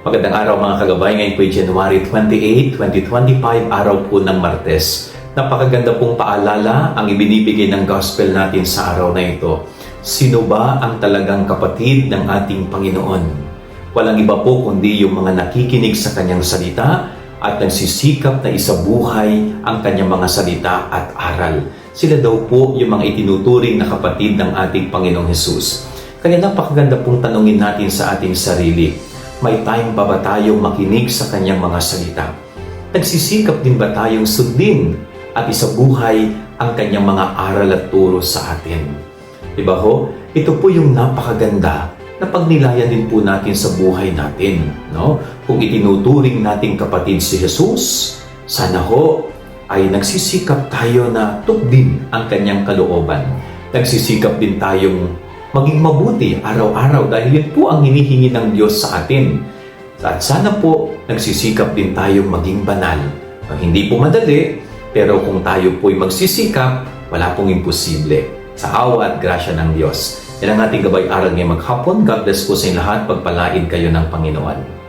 Magandang araw mga kagabay. Ngayon po ay January 28, 2025, araw po ng Martes. Napakaganda pong paalala ang ibinibigay ng gospel natin sa araw na ito. Sino ba ang talagang kapatid ng ating Panginoon? Walang iba po kundi yung mga nakikinig sa kanyang salita at nagsisikap na isabuhay ang kanyang mga salita at aral. Sila daw po yung mga itinuturing na kapatid ng ating Panginoong Hesus. Kaya napakaganda pong tanungin natin sa ating sarili. May time pa ba tayong makinig sa kanyang mga salita? Nagsisikap din ba tayong sundin at isabuhay ang kanyang mga aral at turo sa atin? Diba ho? Ito po yung napakaganda na pagnilayan din po natin sa buhay natin. No? Kung itinuturing nating kapatid si Jesus, sana ho ay nagsisikap tayo na tukdin ang kanyang kalooban. Nagsisikap din tayong maging mabuti araw-araw dahil yun po ang hinihingi ng Diyos sa atin. At sana po nagsisikap din tayong maging banal. Hindi po madali, pero kung tayo po'y magsisikap, wala pong imposible. Sa awa at grasya ng Diyos. Yan ang ating gabay-aral ngayong maghapon. God bless po sa inyo lahat. Pagpalain kayo ng Panginoon.